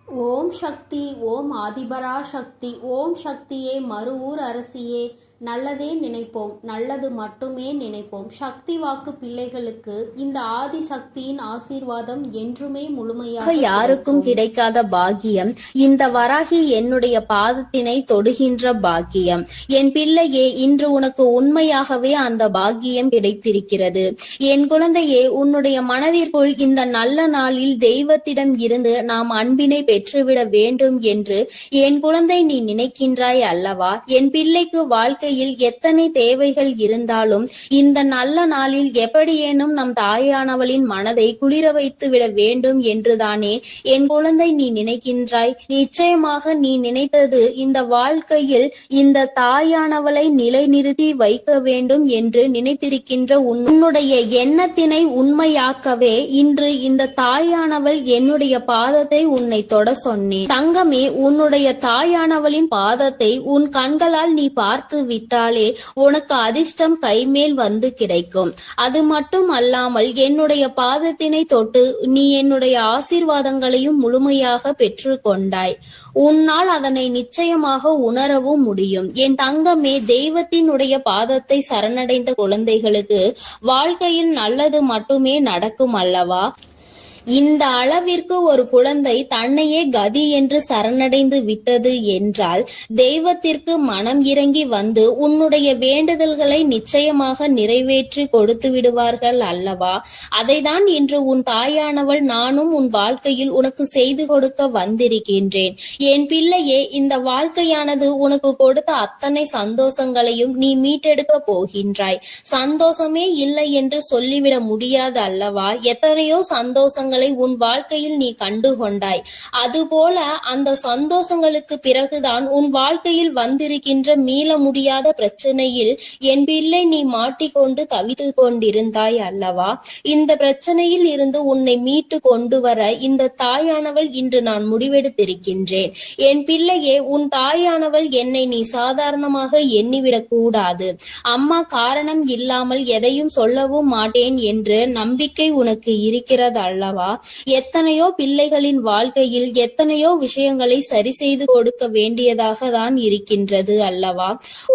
ஓம் சக்தி. ஓம் ஆதிபரா சக்தி. ஓம் சக்தியே, மறுவூர் அரசியே, நல்லதே நினைப்போம், நல்லது மட்டுமே நினைப்போம். சக்தி வாக்கு பிள்ளைகளுக்கு இந்த ஆதி சக்தியின் ஆசீர்வாதம் என்றுமே முழுமையாக யாருக்கும் கிடைக்காத பாக்கியம் இந்த வராகி என்னுடைய பாதத்தினை தொடுகின்ற பாக்கியம். என் பிள்ளையே, இன்று உனக்கு உண்மையாகவே அந்த பாக்கியம் கிடைத்திருக்கிறது. என் குழந்தையே, உன்னுடைய மனதிற்குள் இந்த நல்ல நாளில் தெய்வத்திடம் இருந்து நாம் அன்பினை பெற்றுவிட வேண்டும் என்று என் குழந்தை நீ நினைக்கின்றாய் அல்லவா? என் பிள்ளைக்கு வாழ்க்கை எத்தனை தேவைகள் இருந்தாலும் இந்த நல்ல நாளில் எப்படியேனும் நம் தாயானவளின் மனதை குளிர வைத்து விட வேண்டும் என்றுதானே என் குழந்தை நீ நினைக்கின்றாய். நிச்சயமாக நீ நினைத்தது இந்த வாழ்க்கையில் இந்த தாயானவளை நிலைநிறுத்தி வைக்க வேண்டும் என்று நினைத்திருக்கின்ற உன்னுடைய எண்ணத்தினை உண்மையாக்கவே இன்று இந்த தாயானவள் என்னுடைய பாதத்தை உன்னை தொட சொன்னேன். தங்கமே, உன்னுடைய தாயானவளின் பாதத்தை உன் கண்களால் நீ பார்த்து விட்டாலே உனக்கு அதிர்ஷ்டம் கைமேல் வந்து கிடைக்கும். அது மட்டும் அல்லாமல் என்னுடைய பாதத்தினை தொட்டு நீ என்னுடைய ஆசீர்வாதங்களையும் முழுமையாக பெற்று கொண்டாய். உன்னால் அதனை நிச்சயமாக உணரவும் முடியும். என் தங்கமே, தெய்வத்தினுடைய பாதத்தை சரணடைந்த குழந்தைகளுக்கு வாழ்க்கையில் நல்லது மட்டுமே நடக்கும் அல்லவா? இந்த அளவிற்கு ஒரு குழந்தை தன்னையே கதி என்று சரணடைந்து விட்டது என்றால் தெய்வத்திற்கு மனம் இறங்கி வந்து உன்னுடைய வேண்டுதல்களை நிச்சயமாக நிறைவேற்றி கொடுத்து விடுவார்கள் அல்லவா? அதைதான் இன்று உன் தாயானவள் நானும் உன் வாழ்க்கையில் உனக்கு செய்து கொடுக்க வந்திருக்கின்றேன். என் பிள்ளையே, இந்த வாழ்க்கையானது உனக்கு கொடுத்த அத்தனை சந்தோஷங்களையும் நீ மீட்டெடுக்க போகின்றாய். சந்தோஷமே இல்லை என்று சொல்லிவிட முடியாது அல்லவா? எத்தனையோ சந்தோஷங்கள் உன் வாழ்க்கையில் நீ கண்டு கொண்டாய். அதுபோல அந்த சந்தோஷங்களுக்கு பிறகுதான் உன் வாழ்க்கையில் வந்திருக்கின்ற மீள முடியாத பிரச்சனையில் என் பிள்ளை நீ மாட்டிக்கொண்டு தவித்து கொண்டிருந்தாய் அல்லவா? இந்த பிரச்சனையில் இருந்து உன்னை மீட்டு கொண்டு வர இந்த தாயானவள் இன்று நான் முடிவெடுத்திருக்கின்றேன். என் பிள்ளையே, உன் தாயானவள் என்னை நீ சாதாரணமாக எண்ணிவிடக் கூடாது. அம்மா காரணம் இல்லாமல் எதையும் சொல்லவும் மாட்டேன் என்று நம்பிக்கை உனக்கு இருக்கிறது அல்லவா? எத்தனையோ பிள்ளைகளின் வாழ்க்கையில் எத்தனையோ விஷயங்களை சரி செய்து கொடுக்க வேண்டியதாக தான் இருக்கின்றது அல்லவா?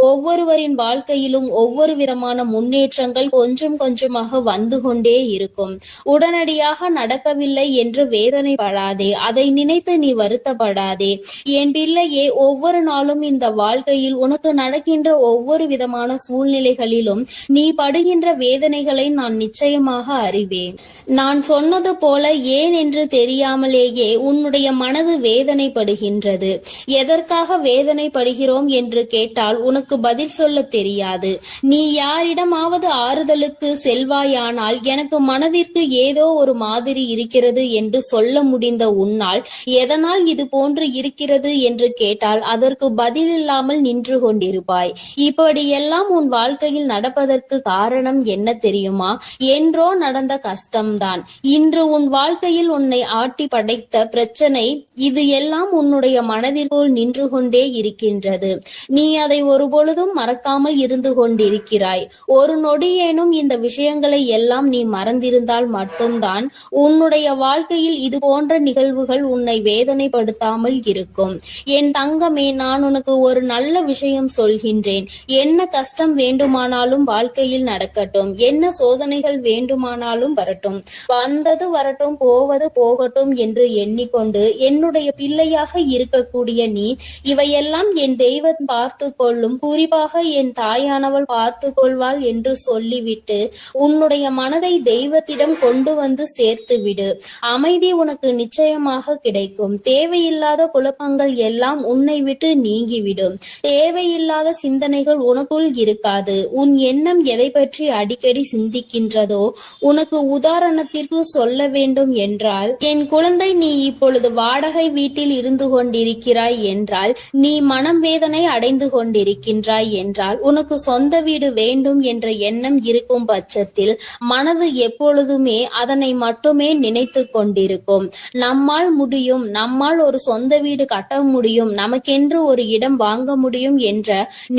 ஒவ்வொருவரின் வாழ்க்கையிலும் ஒவ்வொரு விதமான முன்னேற்றங்கள் கொஞ்சம் கொஞ்சமாக வந்து கொண்டே இருக்கும். உடனடியாக நடக்கவில்லை என்று வேதனைப்படாதே, அதை நினைத்து நீ வருத்தப்படாதே. என் பிள்ளையே, ஒவ்வொரு நாளும் இந்த வாழ்க்கையில் உனக்கு நடக்கின்ற ஒவ்வொரு விதமான சூழ்நிலைகளிலும் நீ படுகின்ற வேதனைகளை நான் நிச்சயமாக அறிவேன். நான் சொன்னது போல ஏன் என்று தெரியாமலேயே உன்னுடைய மனது வேதனைப்படுகின்றது. எதற்காக வேதனைப்படுகிறோம் என்று கேட்டால் உனக்கு பதில் சொல்ல தெரியாது. நீ யாரிடமாவது ஆறுதலுக்கு செல்வாயானால் எனக்கு மனதிற்கு ஏதோ ஒரு மாதிரி இருக்கிறது என்று சொல்ல முடிந்த உன்னால் எதனால் இது போன்று இருக்கிறது என்று கேட்டால் அதற்கு பதில் இல்லாமல் நின்று கொண்டிருப்பாய். இப்படியெல்லாம் உன் வாழ்க்கையில் நடப்பதற்கு காரணம் என்ன தெரியுமா? என்றோ நடந்த கஷ்டம்தான் இன்று உன் வாழ்க்கையில் உன்னை ஆட்டி படைத்த பிரச்சனை. இது எல்லாம் உன்னுடைய மனதிற்குள் நின்று கொண்டே இருக்கின்றது. நீ அதை ஒரு பொழுதும் மறக்காமல் இருந்து கொண்டிருக்கிறாய். ஒரு நொடியேனும் இந்த விஷயங்களை எல்லாம் நீ மறந்திருந்தால் மட்டும்தான் உன்னுடைய வாழ்க்கையில் இது போன்ற நிகழ்வுகள் உன்னை வேதனைப்படுத்தாமல் இருக்கும். என் தங்கமே, நான் உனக்கு ஒரு நல்ல விஷயம் சொல்கின்றேன். என்ன கஷ்டம் வேண்டுமானாலும் வாழ்க்கையில் நடக்கட்டும், என்ன சோதனைகள் வேண்டுமானாலும் வரட்டும், வந்தது வரட்டும், போவது போகட்டும் என்று எண்ணிக்கொண்டு என்னுடைய பிள்ளையாக இருக்கக்கூடிய நீ இவையெல்லாம் என் தெய்வம் பார்த்து கொள்ளும், குறிப்பாக என் தாயானவள் பார்த்து கொள்வாள் என்று சொல்லிவிட்டு உன்னுடைய மனதை தெய்வத்திடம் கொண்டு வந்து சேர்த்து விடு. அமைதி உனக்கு நிச்சயமாக கிடைக்கும். தேவையில்லாத குழப்பங்கள் எல்லாம் உன்னை விட்டு நீங்கிவிடும். தேவையில்லாத சிந்தனைகள் உனக்குள் இருக்காது. உன் எண்ணம் எதை பற்றி அடிக்கடி சிந்திக்கின்றதோ, உனக்கு உதாரணத்திற்கு சொல்ல வேண்டும் என்றால், என் குழந்தை, நீ இப்பொழுது வாடகை வீட்டில் இருந்து கொண்டிருக்கிறாய் என்றால், நீ மனம் வேதனை அடைந்து கொண்டிருக்கின்றாய் என்றால், உனக்கு சொந்த வீடு வேண்டும் என்ற எண்ணம் இருக்கும் பட்சத்தில் மனது எப்பொழுதுமே அதனை மட்டுமே நினைத்து கொண்டிருக்கும். நம்மால் முடியும், நம்மால் ஒரு சொந்த வீடு கட்ட முடியும், நமக்கென்று ஒரு இடம் வாங்க முடியும் என்ற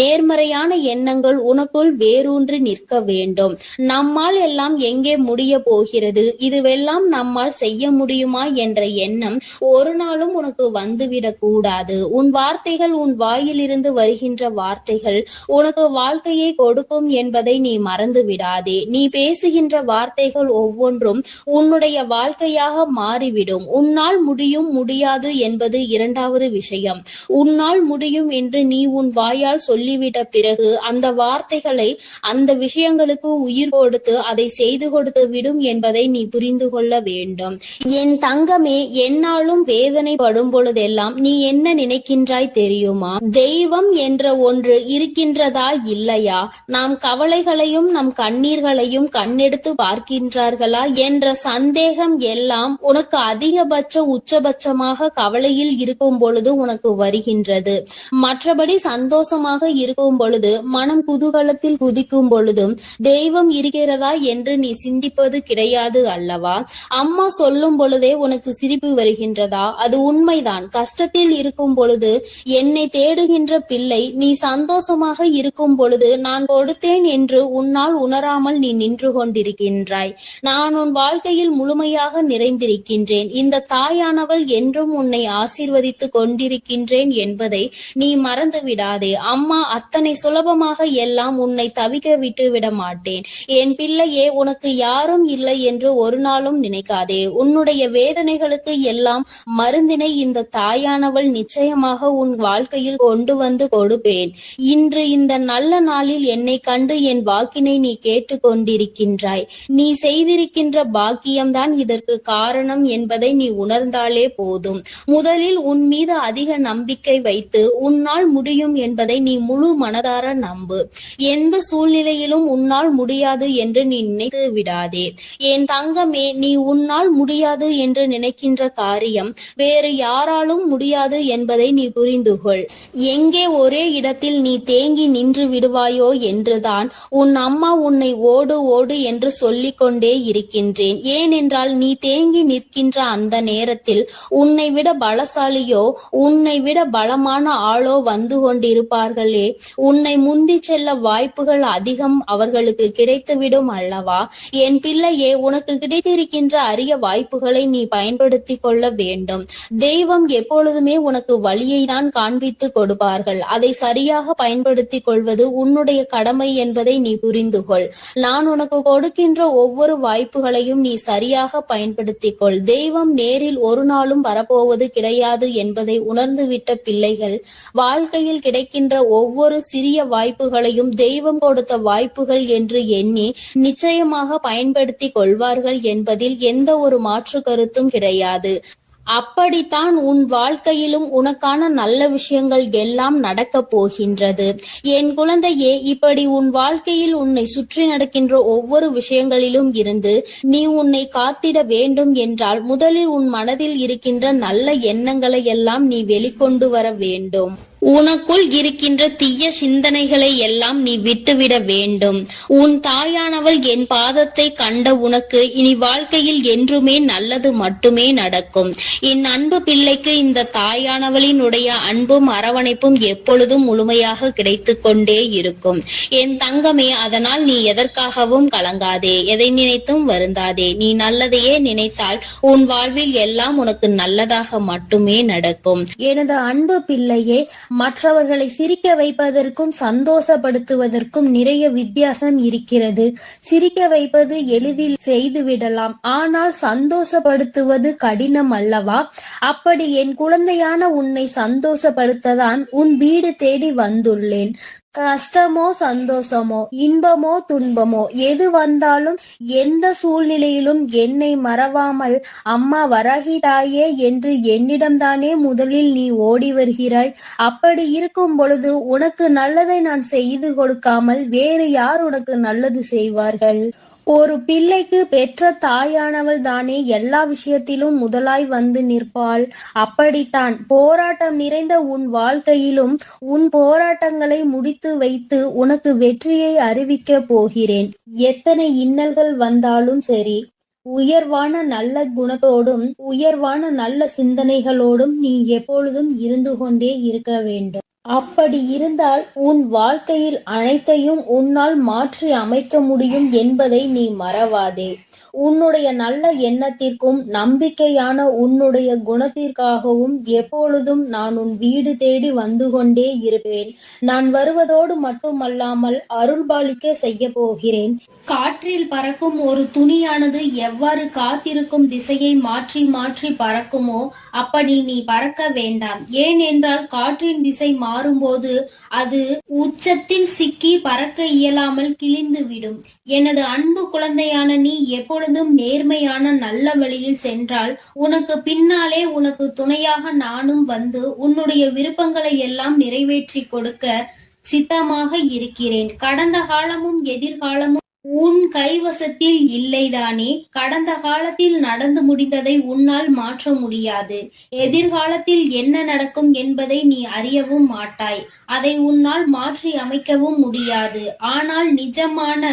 நேர்மறையான எண்ணங்கள் உனக்குள் வேரூன்றி நிற்க வேண்டும். நம்மால் எல்லாம் எங்கே முடிய போகிறது, இதுவெல்லாம் நம்மால் செய்ய முடியுமா என்ற எண்ணம் ஒரு நாளும் உனக்கு வந்துவிடக் கூடாது. உன் வார்த்தைகள், உன் வாயிலிருந்து வருகின்ற வார்த்தைகள் உனக்கு வாழ்க்கையை கொடுக்கும் என்பதை நீ மறந்து விடாதே. நீ பேசுகின்ற வார்த்தைகள் ஒவ்வொன்றும் உன்னுடைய வாழ்க்கையாக மாறிவிடும். உன்னால் முடியும், முடியாது என்பது இரண்டாவது விஷயம். உன்னால் முடியும் என்று நீ உன் வாயால் சொல்லிவிட்ட பிறகு அந்த வார்த்தைகளை, அந்த விஷயங்களுக்கு உயிர் கொடுத்து அதை செய்து கொடுத்து விடும் என்பதை நீ புரிந்து கொள்ள வேண்டும். என் தங்கமே, என்னாலும் வேதனைப்படும் பொழுதெல்லாம் நீ என்ன நினைக்கின்றாய் தெரியுமா? தெய்வம் என்ற ஒன்று இருக்கின்றதா இல்லையா? நாம் கவலைகளையும் நம் கண்ணீர்களையும் கண்ணெடுத்து பார்க்கின்றார்களா என்ற சந்தேகம் எல்லாம் உனக்கு அதிகபட்ச உச்சபட்சமாக கவலையில் இருக்கும் பொழுது உனக்கு வருகின்றது. மற்றபடி சந்தோஷமாக இருக்கும் பொழுது, மனம் குதூகலத்தில் குதிக்கும் பொழுதும் தெய்வம் இருக்கிறதா என்று நீ சிந்திப்பது கிடையாது அல்லவா? அம்மா சொல்லும் பொழுதே உனக்கு சிரிப்பு வருகின்றதா? அது உண்மைதான். கஷ்டத்தில் இருக்கும் பொழுது என்னை தேடுகின்ற பிள்ளை, நீ சந்தோஷமாக இருக்கும் பொழுது நான் கொடுத்தேன் என்று உன்னால் உணராமல் நீ நின்று கொண்டிருக்கின்றாய். நான் உன் வாழ்க்கையில் முழுமையாக நிறைந்திருக்கின்றேன். இந்த தாயானவள் என்றும் உன்னை ஆசீர்வதித்து கொண்டிருக்கின்றேன் என்பதை நீ மறந்து விடாதே. அம்மா அத்தனை சுலபமாக எல்லாம் உன்னை தவிக்க விட்டு விட மாட்டேன். என் பிள்ளையே, உனக்கு யாரும் இல்லை என்று ஒரு நாளும் நினைக்காதே. உன்னுடைய வேதனைகளுக்கு எல்லாம் மருந்தினை இந்த தாயானவள் நிச்சயமாக உன் வாழ்க்கையில் கொண்டு வந்து கொடுப்பேன். இன்று இந்த நல்ல நாளில் என்னை கண்டு என் வாக்கினை நீ கேட்டு கொண்டிருக்கின்றாய். நீ செய்திருக்கின்ற பாக்கியம்தான் இதற்கு காரணம் என்பதை நீ உணர்ந்தாலே போதும். முதலில் உன் மீது அதிக நம்பிக்கை வைத்து உன்னால் முடியும் என்பதை நீ முழு மனதார நம்பு. எந்த சூழ்நிலையிலும் உன்னால் முடியாது என்று நீ நினைத்து விடாதே. என் தங்கமே, நீ உன்னால் முடியாது என்று நினைக்கின்ற காரியம் வேறு யாராலும் முடியாது என்பதை நீ புரிந்து கொள். எங்கே ஒரே இடத்தில் நீ தேங்கி நின்று விடுவாயோ என்றுதான் உன் அம்மா உன்னை ஓடு ஓடு என்று சொல்லிக் கொண்டே இருக்கின்றேன். ஏனென்றால் நீ தேங்கி நிற்கின்ற அந்த நேரத்தில் உன்னை விட பலசாலியோ, உன்னை விட பலமான ஆளோ வந்து கொண்டிருப்பார்களே. உன்னை முந்தி செல்ல வாய்ப்புகள் அதிகம் அவர்களுக்கு கிடைத்துவிடும் அல்லவா? என் பிள்ளையே, உனக்கு கிடைத்திருக்கின்ற அரிய வாய்ப்புகளை நீ பயன்படுத்தி கொள்ள வேண்டும். தெய்வம் எப்பொழுதுமே உனக்கு வழியை தான் காண்பித்து கொடுப்பார்கள். அதை சரியாக பயன்படுத்தி கொள்வது உன்னுடைய கடமை என்பதை நீ புரிந்து கொள். நான் உனக்கு கொடுக்கின்ற ஒவ்வொரு வாய்ப்புகளையும் நீ சரியாக பயன்படுத்திக் கொள். தெய்வம் நேரில் ஒரு நாளும் வரப்போவது கிடையாது என்பதை உணர்ந்துவிட்ட பிள்ளைகள் வாழ்க்கையில் கிடைக்கின்ற ஒவ்வொரு சிறிய வாய்ப்புகளையும் தெய்வம் கொடுத்த வாய்ப்புகள் என்று எண்ணி நிச்சயமாக பயன்படுத்தி கொள்வார்கள் என்பதில் எந்த ஒரு மாற்று கருத்தும் கிடையாது. அப்படித்தான் உன் வாழ்க்கையிலும் உனக்கான நல்ல விஷயங்கள் எல்லாம் நடக்கப் போகின்றது. என் குழந்தையே, இப்படி உன் வாழ்க்கையில் உன்னை சுற்றி நடக்கின்ற ஒவ்வொரு விஷயங்களிலும் இருந்து நீ உன்னை காத்திட வேண்டும் என்றால் முதலில் உன் மனதில் இருக்கின்ற நல்ல எண்ணங்களை எல்லாம் நீ வெளிக்கொண்டு வர வேண்டும். உனக்குள் இருக்கின்ற தீய சிந்தனைகளை எல்லாம் நீ விட்டுவிட வேண்டும். உன் தாயானவள் என் பாதத்தை கண்ட உனக்கு இனி வாழ்க்கையில் என்றுமே நல்லது மட்டுமே நடக்கும். என் அன்பு பிள்ளைக்கு இந்த தாயானவளினுடைய அன்பும் அரவணைப்பும் எப்பொழுதும் முழுமையாக கிடைத்து கொண்டே இருக்கும். என் தங்கமே, அதனால் நீ எதற்காகவும் கலங்காதே, எதை நினைத்தும் வருந்தாதே. நீ நல்லதையே நினைத்தால் உன் வாழ்வில் எல்லாம் உனக்கு நல்லதாக மட்டுமே நடக்கும். எனது அன்பு பிள்ளையே, மற்றவர்களை சிரிக்க வைப்பதற்கும் சந்தோஷப்படுத்துவதற்கும் நிறைய வித்தியாசம் இருக்கிறது. சிரிக்க வைப்பது எளிதில் செய்துவிடலாம், ஆனால் சந்தோஷப்படுத்துவது கடினம் அல்லவா? அப்படி என் குழந்தையான உன்னை சந்தோஷப்படுத்ததான் உன் வீடு தேடி வந்துள்ளேன். கஷ்டமோ சந்தோஷமோ, இன்பமோ துன்பமோ, எது வந்தாலும் எந்த சூழ்நிலையிலும் என்னை மறவாமல் அம்மா வராகி தாயே என்று என்னிடம்தானே முதலில் நீ ஓடி வருகிறாய். அப்படி இருக்கும் பொழுது உனக்கு நல்லதை நான் செய்து கொடுக்காமல் வேறு யார் உனக்கு நல்லது செய்வார்கள்? ஒரு பிள்ளைக்கு பெற்ற தாயானவள் தானே எல்லா விஷயத்திலும் முதலாய் வந்து நிற்பாள். அப்படித்தான் போராட்டம் நிறைந்த உன் வாழ்க்கையிலும் உன் போராட்டங்களை முடித்து வைத்து உனக்கு வெற்றியை அறிவிக்க போகிறேன். எத்தனை இன்னல்கள் வந்தாலும் சரி, உயர்வான நல்ல குணத்தோடும் உயர்வான நல்ல சிந்தனைகளோடும் நீ எப்பொழுதும் இருந்து கொண்டே இருக்க வேண்டும். அப்படி இருந்தால் உன் வாழ்க்கையில் அனைத்தையும் உன்னால் மாற்றி அமைக்க முடியும் என்பதை நீ மறவாதே. உன்னுடைய நல்ல எண்ணத்திற்கும் நம்பிக்கையான உன்னுடைய குணத்திற்காகவும் எப்பொழுதும் நான் உன் வீடு தேடி வந்து கொண்டே இருப்பேன். நான் வருவதோடு மட்டுமல்லாமல் அருள்பாலிக்க செய்ய போகிறேன். காற்றில் பறக்கும் ஒரு துணியானது எவ்வாறு காத்திருக்கும் திசையை மாற்றி மாற்றி பறக்குமோ அப்படி நீ பறக்க வேண்டாம். ஏனென்றால் காற்றின் திசை மாறும்போது அது உச்சத்தில் சிக்கி பறக்க இயலாமல் கிழிந்துவிடும். எனது அன்பு குழந்தையான நீ எப்பொழுதும் நேர்மையான நல்ல வழியில் சென்றால் உனக்கு பின்னாலே உனக்கு துணையாக நானும் வந்து உன்னுடைய விருப்பங்களை எல்லாம் நிறைவேற்றி கொடுக்க சித்தமாக இருக்கிறேன். கடந்த காலமும் எதிர்காலமும் உன் கைவசத்தில் இல்லைதானே? கடந்த காலத்தில் நடந்து முடிந்ததை உன்னால் மாற்ற முடியாது. எதிர்காலத்தில் என்ன நடக்கும் என்பதை நீ அறியவும் மாட்டாய். அதை உன்னால் மாற்றி அமைக்கவும் முடியாது. ஆனால் நிஜமான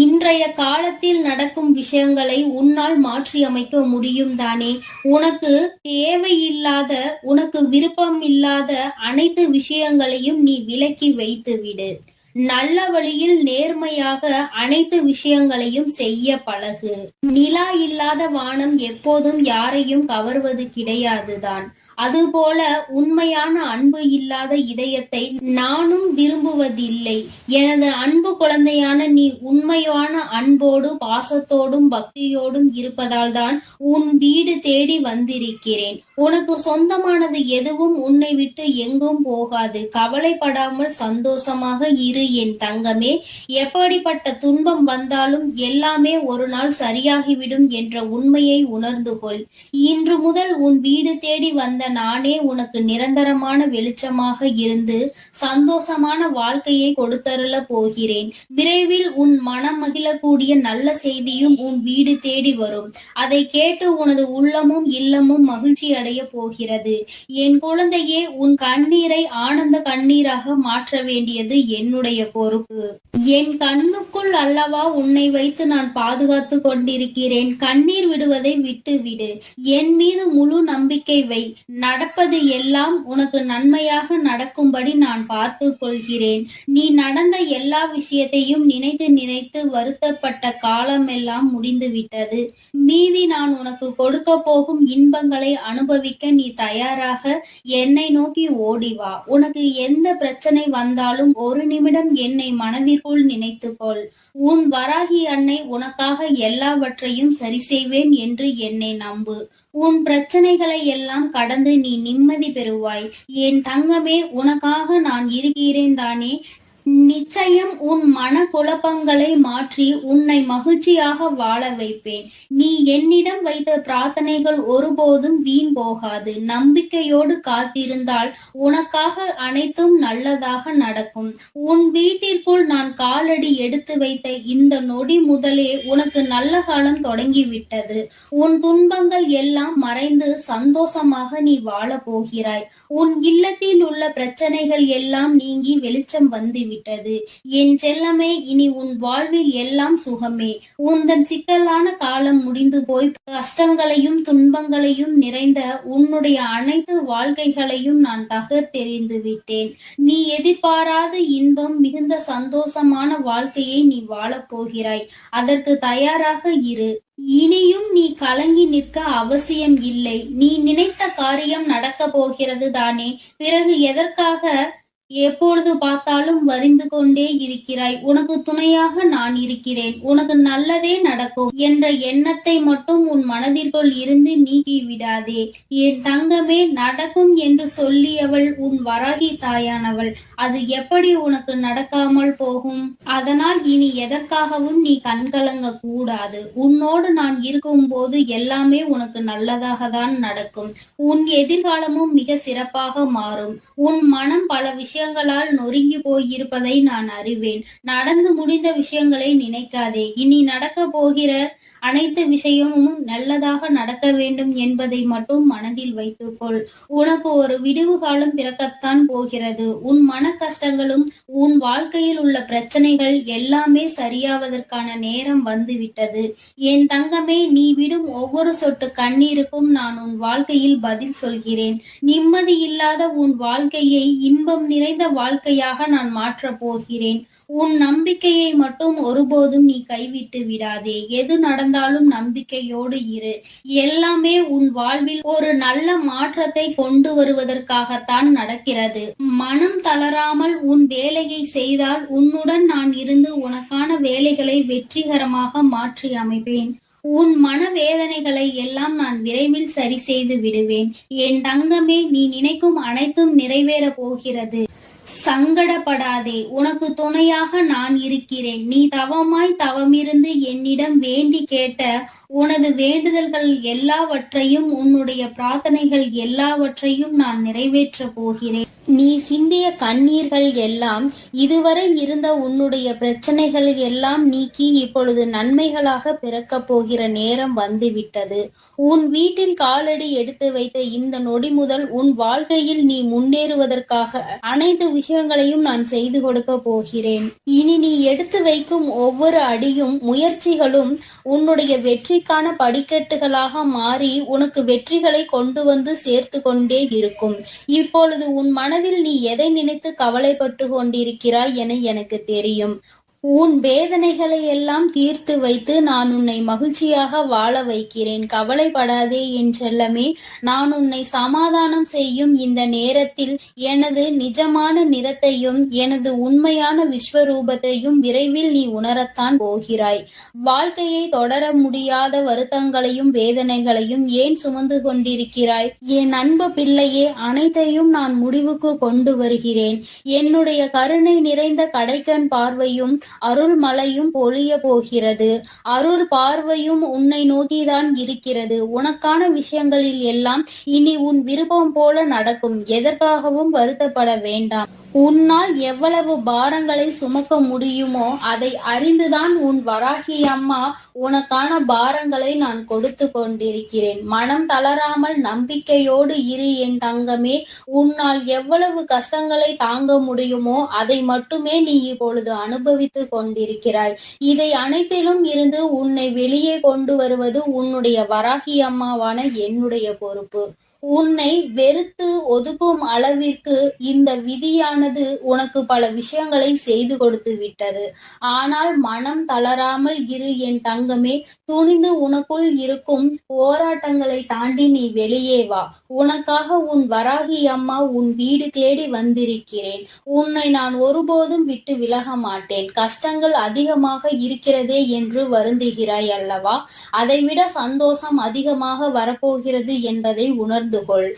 இன்றைய காலத்தில் நடக்கும் விஷயங்களை உன்னால் மாற்றி அமைக்க முடியும் தானே? உனக்கு தேவையில்லாத, உனக்கு விருப்பம் இல்லாத அனைத்து விஷயங்களையும் நீ விலக்கி வைத்து விடு. நல்ல வழியில் நேர்மையாக அனைத்து விஷயங்களையும் செய்ய பழகு. நிலா இல்லாத வானம் எப்போதும் யாரையும் கவர்வது கிடையாதுதான். அதுபோல உண்மையான அன்பு இல்லாத இதயத்தை நானும் விரும்புவதில்லை. எனது அன்பு குழந்தையான நீ உண்மையான அன்போடு பாசத்தோடும் பக்தியோடும் இருப்பதால் தான் உன் வீடு தேடி வந்திருக்கிறேன். உனக்கு சொந்தமானது எதுவும் உன்னை விட்டு எங்கும் போகாது. கவலைப்படாமல் சந்தோஷமாக இரு என் தங்கமே. எப்படிப்பட்ட துன்பம் வந்தாலும் எல்லாமே ஒரு நாள் சரியாகிவிடும் என்ற உண்மையை உணர்ந்து கொள். இன்று முதல் உன் வீடு தேடி வந்த நானே உனக்கு நிரந்தரமான வெளிச்சமாக இருந்து சந்தோஷமான வாழ்க்கையை கொடுத்தருள போகிறேன். விரைவில் உன் மனம் மகிழக்கூடிய நல்ல செய்தியும் உன் வீடு தேடி வரும். அதை கேட்டு உனது உள்ளமும் இல்லமும் மகிழ்ச்சி அடைய போகிறது. என் குழந்தையே, உன் கண்ணீரை ஆனந்த கண்ணீராக மாற்ற வேண்டியது என்னுடைய பொறுப்பு. என் கண்ணுக்குள் அல்லவா உன்னை வைத்து நான் பாதுகாத்து கொண்டிருக்கிறேன். கண்ணீர் விடுவதை விட்டு விடு. என் மீது முழு நம்பிக்கை வை. நடப்பது எல்லாம் உனக்கு நன்மையாக நடக்கும்படி நான் பார்த்து கொள்கிறேன். நீ நடந்த எல்லா விஷயத்தையும் நினைத்து நினைத்து வருத்தப்பட்ட காலமெல்லாம் முடிந்து விட்டது. மீதி நான் உனக்கு கொடுக்க போகும் இன்பங்களை அனுபவிக்க நீ தயாராக என்னை நோக்கி ஓடிவா. உனக்கு எந்த பிரச்சனை வந்தாலும் ஒரு நிமிடம் என்னை மனதிற்குள் நினைத்துக்கொள். உன் வராகி அன்னை உனக்காக எல்லாவற்றையும் சரி செய்வேன் என்று என்னை நம்பு. உன் பிரச்சனைகளை எல்லாம் கடந்து நீ நிம்மதி பெறுவாய். என் தங்கமே, உனக்காக நான் இருக்கிறேன் தானே? நிச்சயம் உன் மன குழப்பங்களை மாற்றி உன்னை மகிழ்ச்சியாக வாழ வைப்பேன். நீ என்னிடம் வைத்த பிரார்த்தனைகள் ஒருபோதும் வீண் போகாது. நம்பிக்கையோடு காத்திருந்தால் உனக்காக அனைத்தும் நல்லதாக நடக்கும். உன் வீட்டிற்குள் நான் காலடி எடுத்து வைத்த இந்த நொடி முதலே உனக்கு நல்ல காலம் தொடங்கிவிட்டது. உன் துன்பங்கள் எல்லாம் மறைந்து சந்தோஷமாக நீ வாழ போகிறாய். உன் இல்லத்தில் உள்ள பிரச்சனைகள் எல்லாம் நீங்கி வெளிச்சம் வந்துவிட்டது. என் செல்லமே, இனி உன் வாழ்வில் எல்லாம் சுகமே. உந்தன் சிக்கலான காலம் முடிந்து போய் கஷ்டங்களையும் துன்பங்களையும் நிறைந்த உன்னுடைய அனைத்து வாழ்க்கைகளையும் நான் தகர்த்தெறிந்து விட்டேன். நீ எதிர்பாராத இன்பம் மிகுந்த சந்தோஷமான வாழ்க்கையை நீ வாழப் போகிறாய். அதற்கு தயாராக இரு. இனியும் நீ கலங்கி நிற்க அவசியம் இல்லை. நீ நினைத்த காரியம் நடக்க போகிறது தானே? பிறகு எதற்காக எப்பொழுது பார்த்தாலும் வரிந்து கொண்டே இருக்கிறாய்? உனக்கு துணையாக நான் இருக்கிறேன். உனக்கு நல்லதே நடக்கும் என்ற எண்ணத்தை மட்டும் உன் மனதிற்குள் இருந்து நீக்கி விடாதே. என் தங்கமே, நடக்கும் என்று சொல்லியவள் உன் வராகி தாயானவள். அது எப்படி உனக்கு நடக்காமல் போகும்? அதனால் இனி எதற்காகவும் நீ கண்கலங்க கூடாது. உன்னோடு நான் இருக்கும் போது எல்லாமே உனக்கு நல்லதாக தான் நடக்கும். உன் எதிர்காலமும் மிக சிறப்பாக மாறும். உன் மனம் பல விஷயங்களால் நொறுங்கி போயிருப்பதை நான் அறிவேன். நடந்து முடிந்த விஷயங்களை நினைக்காதே. இனி நடக்க போகிற அனைத்து விஷயமும் நல்லதாக நடக்க வேண்டும் என்பதை மட்டும் மனதில் வைத்துக்கொள். உனக்கு ஒரு விடிவு காலம் பிறக்கத்தான் போகிறது. உன் மன கஷ்டங்களும் உன் வாழ்க்கையில் உள்ள பிரச்சனைகள் எல்லாமே சரியாவதற்கான நேரம் வந்துவிட்டது. என் தங்கமே, நீ விடும் ஒவ்வொரு சொட்டு கண்ணீருக்கும் நான் உன் வாழ்க்கையில் பதில் சொல்கிறேன். நிம்மதி இல்லாத உன் வாழ்க்கையை இன்பம் நிறை நிறைந்த வாழ்க்கையாக நான் மாற்றப் போகிறேன். உன் நம்பிக்கையை மட்டும் ஒருபோதும் நீ கைவிட்டு விடாதே. எது நடந்தாலும் நம்பிக்கையோடு இரு. எல்லாமே உன் வாழ்வில் ஒரு நல்ல மாற்றத்தை கொண்டு வருவதற்காகத்தான் நடக்கிறது. மனம் தளராமல் உன் வேலையை செய்தால் உன்னுடன் நான் இருந்து உனக்கான வேலைகளை வெற்றிகரமாக மாற்றி அமைப்பேன். உன் மனவேதனைகளை எல்லாம் நான் விரைவில் சரி செய்து விடுவேன். என் தங்கமே, நீ நினைக்கும் அனைத்தும் நிறைவேறப் போகிறது. சங்கடப்படாதே, உனக்கு துணையாக நான் இருக்கிறேன். நீ தவமிருந்து என்னிடம் வேண்டி கேட்ட உனது வேண்டுதல்கள் எல்லாவற்றையும், உன்னுடைய பிரார்த்தனைகள் எல்லாவற்றையும் நான் நிறைவேற்றப் போகிறேன். நீ சிந்திய கண்ணீர்கள் எல்லாம், இதுவரை இருந்த உன்னுடைய பிரச்சனைகள் எல்லாம் நீக்கி இப்பொழுது நன்மைகளாக பிறக்கப் போகிற நேரம் வந்துவிட்டது. உன் வீட்டில் காலடி எடுத்து வைத்த இந்த நொடி முதல் உன் வாழ்க்கையில் நீ முன்னேறுவதற்காக அனைத்து விஷயங்களையும் நான் செய்து கொடுக்க போகிறேன். இனி நீ எடுத்து வைக்கும் ஒவ்வொரு அடியும் முயற்சிகளும் உன்னுடைய வெற்றிக்கான படிக்கட்டுகளாக மாறி உனக்கு வெற்றிகளை கொண்டு வந்து சேர்த்து கொண்டே இருக்கும். இப்பொழுது உன் மனதில் நீ எதை நினைத்து கவலைப்பட்டு கொண்டிருக்கிறாய் என எனக்கு தெரியும். உன் வேதனைகளை எல்லாம் தீர்த்து வைத்து நான் உன்னை மகிழ்ச்சியாக வாழ வைக்கிறேன். கவலைப்படாதே என் செல்லமே. நான் உன்னை சமாதானம் செய்யும் இந்த நேரத்தில் எனது நிஜமான நிறத்தையும் எனது உண்மையான விஸ்வரூபத்தையும் விரைவில் நீ உணரத்தான் போகிறாய். வாழ்க்கையை தொடர முடியாத வருத்தங்களையும் வேதனைகளையும் ஏன் சுமந்து கொண்டிருக்கிறாய்? என் அன்பு பிள்ளையே, அனைத்தையும் நான் முடிவுக்கு கொண்டு வருகிறேன். என்னுடைய கருணை நிறைந்த கடைக்கண் பார்வையும் அருள் மழையும் பொழிய போகிறது. அருள் பார்வையும் உன்னை நோக்கிதான் இருக்கிறது. உனக்கான விஷயங்களில் எல்லாம் இனி உன் விருப்பம் போல நடக்கும். எதற்காகவும் வருத்தப்பட வேண்டாம். உன்னால் எவ்வளவு பாரங்களை சுமக்க முடியுமோ அதை அறிந்துதான் உன் வராகி அம்மா உனக்கான பாரங்களை நான் கொடுத்து கொண்டிருக்கிறேன். மனம் தளராமல் நம்பிக்கையோடு இரு என் தங்கமே. உன்னால் எவ்வளவு கஷ்டங்களை தாங்க முடியுமோ அதை மட்டுமே நீ இப்பொழுது அனுபவித்து கொண்டிருக்கிறாய். இதை அனைத்திலும் இருந்து உன்னை வெளியே கொண்டு வருவது உன்னுடைய வராகி அம்மாவான என்னுடைய பொறுப்பு. உன்னை வெறுத்து ஒதுக்கும் அளவிற்கு இந்த விதியானது உனக்கு பல விஷயங்களை செய்து கொடுத்து விட்டது. ஆனால் மனம் தளராமல் இரு என் தங்கமே. துணிந்து உனக்குள் இருக்கும் போராட்டங்களை தாண்டி நீ வெளியே வா. உனக்காக உன் வராகி அம்மா உன் வீடு தேடி வந்திருக்கிறேன். உன்னை நான் ஒருபோதும் விட்டு விலக மாட்டேன். கஷ்டங்கள் அதிகமாக இருக்கிறதே என்று வருந்துகிறாய் அல்லவா? அதைவிட சந்தோஷம் அதிகமாக வரப்போகிறது என்பதை உணர்ந்து கொள்.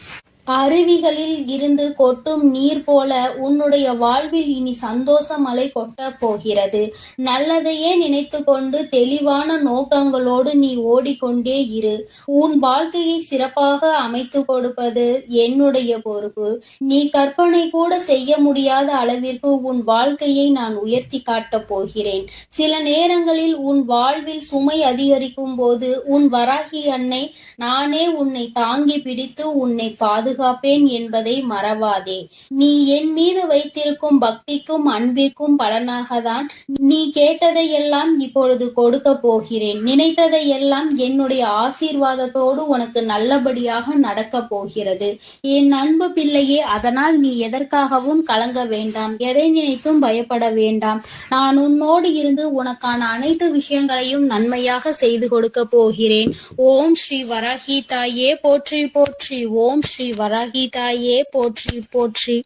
அருவிகளில் இருந்து கொட்டும் நீர் போல உன்னுடைய வாழ்வில் இனி சந்தோஷ மழை கொட்ட போகிறது. நல்லதையே நினைத்து கொண்டு தெளிவான நோக்கங்களோடு நீ ஓடிக்கொண்டே இரு. உன் வாழ்க்கையை சிறப்பாக அமைத்து கொடுப்பது என்னுடைய பொறுப்பு. நீ கற்பனை கூட செய்ய முடியாத அளவிற்கு உன் வாழ்க்கையை நான் உயர்த்தி காட்டப் போகிறேன். சில நேரங்களில் உன் வாழ்வில் சுமை அதிகரிக்கும் போது உன் வராகி அன்னை நானே உன்னை தாங்கி பிடித்து உன்னை பாதுகாப்பேன் என்பதை மறவாதே. நீ என் மீது வைத்திருக்கும் பக்திக்கும் அன்பிற்கும் பலனாகத்தான் நீ கேட்டதையெல்லாம் இப்பொழுது கொடுக்க போகிறேன். நினைத்ததையெல்லாம் என்னுடைய ஆசீர்வாதத்தோடு உனக்கு நல்லபடியாக நடக்க போகிறது. என் அன்பு பிள்ளையே, அதனால் நீ எதற்காகவும் கலங்க வேண்டாம். எதை நினைத்தும் பயப்பட வேண்டாம். நான் உன்னோடு இருந்து உனக்கான அனைத்து விஷயங்களையும் நன்மையாக செய்து கொடுக்க போகிறேன். ஓம் ஸ்ரீ வராகி தாயே போற்றி போற்றி. ஓம் ஸ்ரீ வராகி தாயே போற்றி போற்றி.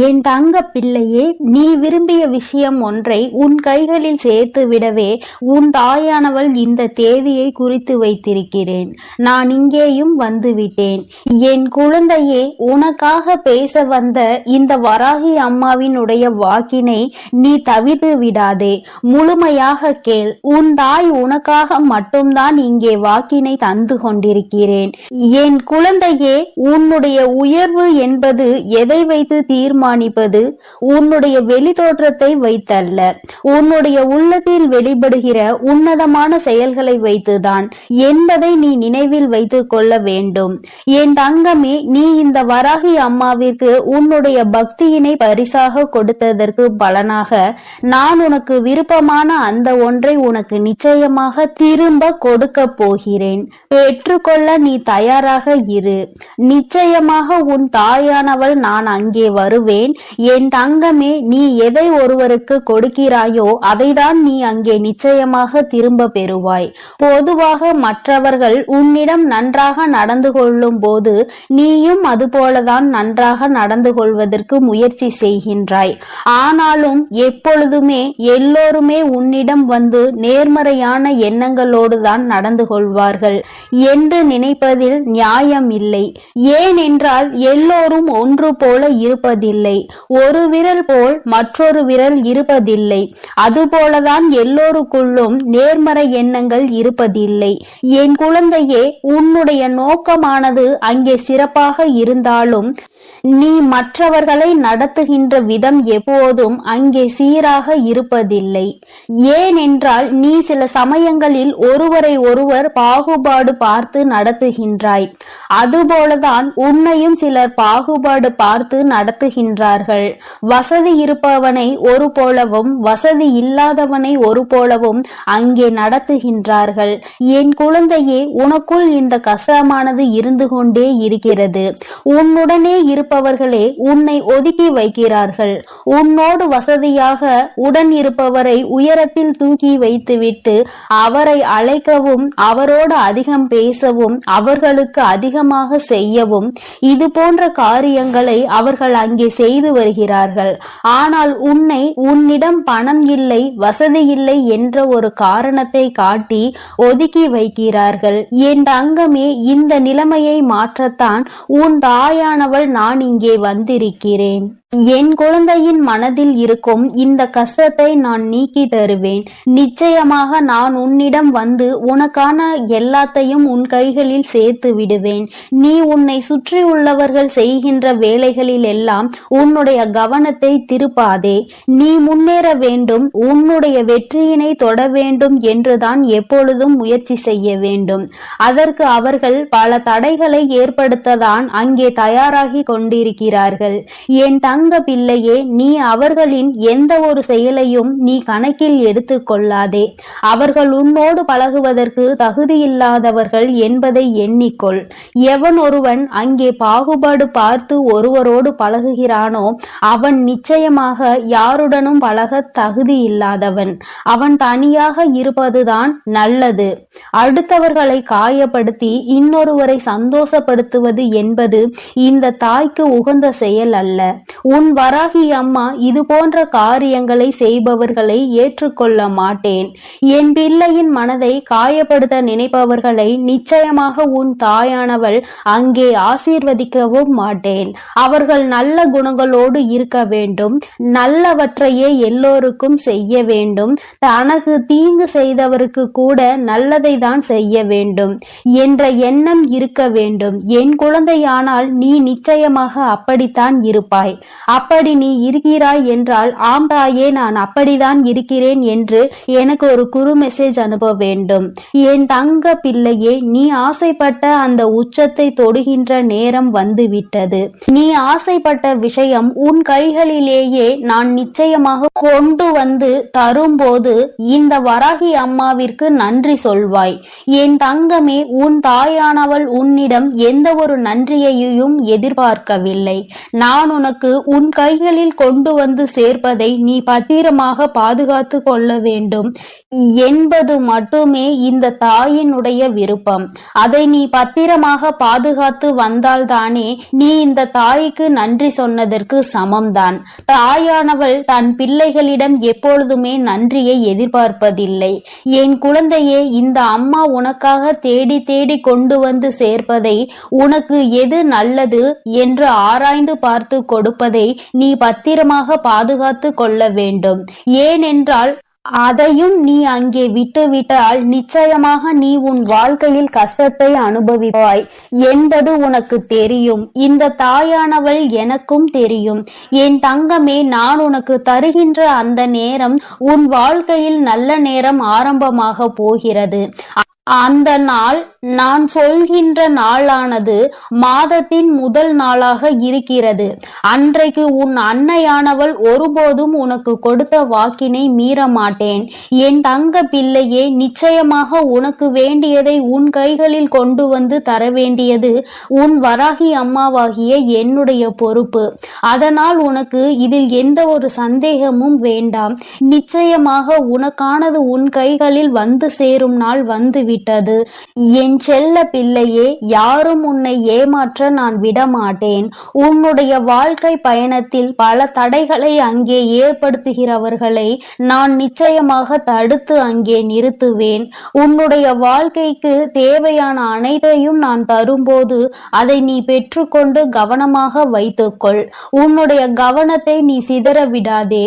என் தங்க பிள்ளையே, நீ விரும்பிய விஷயம் ஒன்றை உன் கைகளில் சேர்த்து விடவே உன் தாயானவள் இந்த தேதியை குறித்து வைத்திருக்கிறேன். நான் இங்கேயும் வந்துவிட்டேன். என் குழந்தையே, உனக்காக பேச வந்த இந்த வராகி அம்மாவினுடைய வாக்கினை நீ தவிர்த்து விடாதே. முழுமையாக கேள். உன் தாய் உனக்காக மட்டும்தான் இங்கே வாக்கினை தந்து கொண்டிருக்கிறேன். என் குழந்தையே, உன்னுடைய உயர்வு என்பது எதை வைத்து தீர்மானிப்பது உன்னுடைய வெளி தோற்றத்தை வைத்தல்ல, உன்னுடைய உள்ளத்தில் வெளிப்படுகிற உன்னதமான செயல்களை வைத்துதான் என்பதை நீ நினைவில் வைத்துக் கொள்ள வேண்டும். என் தங்கமே, நீ இந்த வராகி அம்மாவிற்கு உன்னுடைய பக்தியினை பரிசாக கொடுத்ததற்கு பலனாக நான் உனக்கு விருப்பமான அந்த ஒன்றை உனக்கு நிச்சயமாக திரும்ப கொடுக்க போகிறேன். பெற்றுக்கொள்ள நீ தயாராக இரு. நிச்சயமாக உன் தாயானவள் நான் அங்கே வருவேன். என் தங்கமே, நீ எதை ஒருவருக்கு கொடுக்கிறாயோ அதைதான் நீ அங்கே நிச்சயமாக திரும்ப பெறுவாய். பொதுவாக மற்றவர்கள் உன்னிடம் நன்றாக நடந்து கொள்ளும் போது நீயும் அதுபோலதான் நன்றாக நடந்து கொள்வதற்கு முயற்சி செய்கின்றாய். ஆனாலும் எப்பொழுதுமே எல்லோருமே உன்னிடம் வந்து நேர்மறையான எண்ணங்களோடுதான் நடந்து கொள்வார்கள் என்று நினைப்பதில் நியாயம் இல்லை. ஏனென்றால் எல்லோரும் ஒன்று போல இருப்பதில்லை. ஒரு விரல் போல் மற்றொரு விரல் இருப்பதில்லை. அதுபோலதான் எல்லோருக்குள்ளும் நேர்மறை எண்ணங்கள் இருப்பதில்லை. என் குழந்தையே, உன்னுடைய நோக்கமானது அங்கே சிறப்பாக இருந்தாலும் நீ மற்றவர்களை நடத்துகின்ற விதம் எப்போதும் அங்கே சீராக இருப்பதில்லை. ஏனென்றால் நீ சில சமயங்களில் ஒருவரை ஒருவர் பாகுபாடு பார்த்து நடத்துகின்றாய். அதுபோலதான் உன்னையும் சிலர் பாகுபாடு பார்த்து நடத்துகின்றார்கள். வசதி இருப்பவனை ஒரு போலவும் வசதி இல்லாதவனை ஒரு போலவும் அங்கே நடத்துகின்றார்கள். என் குழந்தையே, உனக்குள் இந்த கசமானது இருந்து கொண்டே இருக்கிறது. உன்னுடனே இருப்பவர்களே உன்னை ஒதுக்கி வைக்கிறார்கள். உன்னோடு வசதியாக உடன் இருப்பவரை உயரத்தில் தூக்கி வைத்துவிட்டு அவரை அழைக்கவும் அவரோடு அதிகம் பேசவும் அவர்களுக்கு அதிகமாக செய்யவும் இது போன்ற காரியங்களை அவர்கள் அங்கே செய்து வருகிறார்கள். ஆனால் உன்னை உன்னிடம் பணம் இல்லை, வசதி இல்லை என்ற ஒரு காரணத்தை காட்டி ஒதுக்கி வைக்கிறார்கள். என் தங்கமே, இந்த நிலைமையை மாற்றத்தான் உன் தாயானவள் நான் இங்கே வந்திருக்கிறேன். என் குழந்தையின் மனதில் இருக்கும் இந்த கஷ்டத்தை நான் நீக்கி தருவேன். நிச்சயமாக நான் உன்னிடம் வந்து உனக்கான எல்லாத்தையும் உன் கைகளில் சேர்த்து விடுவேன். நீ உன்னை சுற்றி உள்ளவர்கள் செய்கின்ற வேலைகளில் எல்லாம் உன்னுடைய கவனத்தை திருப்பாதே. நீ முன்னேற வேண்டும், உன்னுடைய வெற்றியினை தொட வேண்டும் என்றுதான் எப்பொழுதும் முயற்சி செய்ய வேண்டும். அதற்கு அவர்கள் பல தடைகளை ஏற்படுத்ததான் அங்கே தயாராகி கொண்டிருக்கிறார்கள். என் தங்க பிள்ளையே, நீ அவர்களின் எந்த ஒரு செயலையும் நீ கணக்கில் எடுத்துக் கொள்ளாதே. அவர்கள் உன்னோடு பழகுவதற்கு தகுதியில்லாதவர்கள் என்பதை எண்ணிக்கொள். எவன் ஒருவன் அங்கே பாகுபாடு பார்த்து ஒருவரோடு பழகுகிறானோ அவன் நிச்சயமாக யாருடனும் பழக தகுதி இல்லாதவன். அவன் தனியாக இருப்பதுதான் நல்லது. அடுத்தவர்களை காயப்படுத்தி இன்னொருவரை சந்தோஷப்படுத்துவது என்பது இந்த தாய்க்கு உகந்த செயல் அல்ல. உன் வராகி அம்மா இது போன்ற காரியங்களை செய்பவர்களை ஏற்றுக்கொள்ள மாட்டேன். என் பிள்ளையின் மனதை காயப்படுத்த நினைப்பவர்களை நிச்சயமாக உன் தாயானவள் அங்கே ஆசீர்வதிக்கவும் மாட்டேன். அவர்கள் நல்ல குணங்களோடு இருக்க வேண்டும், நல்லவற்றையே எல்லோருக்கும் செய்ய வேண்டும், தனக்கு தீங்கு செய்தவருக்கு கூட நல்லதை தான் செய்ய வேண்டும் என்ற எண்ணம் இருக்க வேண்டும். என் குழந்தையானால் நீ நிச்சயமாக அப்படித்தான் இருப்பாய். அப்படி நீ இருக்கிறாய் என்றால் ஆம் தாயே, நான் அப்படிதான் இருக்கிறேன் என்று எனக்கு ஒரு குறு மெசேஜ் அனுப்ப வேண்டும். என் தங்க பிள்ளையே, நீ ஆசைப்பட்ட அந்த உச்சத்தை தொடுகின்ற நேரம் வந்துவிட்டது. நீ ஆசைப்பட்ட விஷயம் உன் கைகளிலேயே நான் நிச்சயமாக கொண்டு வந்து தரும்போது இந்த வராகி அம்மாவிற்கு நன்றி சொல்வாய். என் தங்கமே, உன் தாயானவள் உன்னிடம் எந்த ஒரு நன்றியையும் எதிர்பார்க்கவில்லை. நான் உனக்கு உன் கைகளில் கொண்டு வந்து சேர்ப்பதை நீ பத்திரமாக பாதுகாத்து கொள்ள வேண்டும் என்பது மட்டுமே இந்த தாயினுடைய விருப்பம். அதை நீ பத்திரமாக பாதுகாத்து வந்தால்தானே நீ இந்த தாய்க்கு நன்றி சொன்னதற்கு சமம்தான். தாயானவள் தன் பிள்ளைகளிடம் எப்பொழுதுமே நன்றியை எதிர்பார்ப்பதில்லை. என் குழந்தையே, இந்த அம்மா உனக்காக தேடி தேடி கொண்டு வந்து சேர்ப்பதை, உனக்கு எது நல்லது என்று ஆராய்ந்து பார்த்து கொடுப்பதை நீ பத்திரமாக பாதுகாத்து கொள்ள வேண்டும். ஏனென்றால் அதையும் நீ அங்கே விட்டுவிட்டால் நிச்சயமாக நீ உன் வாழ்க்கையில் கஷ்டத்தை அனுபவிப்பாய் என்பது உனக்கு தெரியும். இந்த தாயானவள் எனக்கும் தெரியும். என் தங்கமே, நான் உனக்கு தருகின்ற அந்த நேரம் உன் வாழ்க்கையில் நல்ல நேரம் ஆரம்பமாக போகிறது. அந்த நாள் நான் சொல்கின்ற நாளானது மாதத்தின் முதல் நாளாக இருக்கிறது. அன்றைக்கு உன் அன்னையானவள் ஒருபோதும் உனக்கு கொடுத்த வாக்கினை மீற மாட்டேன். என் தங்க பிள்ளையே, நிச்சயமாக உனக்கு வேண்டியதை உன் கைகளில் கொண்டு வந்து தர வேண்டியது உன் வராகி அம்மாவாகிய என்னுடைய பொறுப்பு. அதனால் உனக்கு இதில் எந்த ஒரு சந்தேகமும் வேண்டாம். நிச்சயமாக உனக்கானது உன் கைகளில் வந்து சேரும் நாள் வந்து விட்டது. என் செல்ல பிள்ளையே, யாரும் உன்னை ஏமாற்ற நான் விடமாட்டேன். உன்னுடைய வாழ்க்கை பயணத்தில் பல தடைகளை அங்கே ஏற்படுத்துகிறவர்களை நான் நிச்சயமாக தடுத்து அங்கே நிறுத்துவேன். உன்னுடைய வாழ்க்கைக்கு தேவையான அனைத்தையும் நான் தரும்போது அதை நீ பெற்றுக்கொண்டு கவனமாக வைத்துக்கொள். உன்னுடைய கவனத்தை நீ சிதற விடாதே.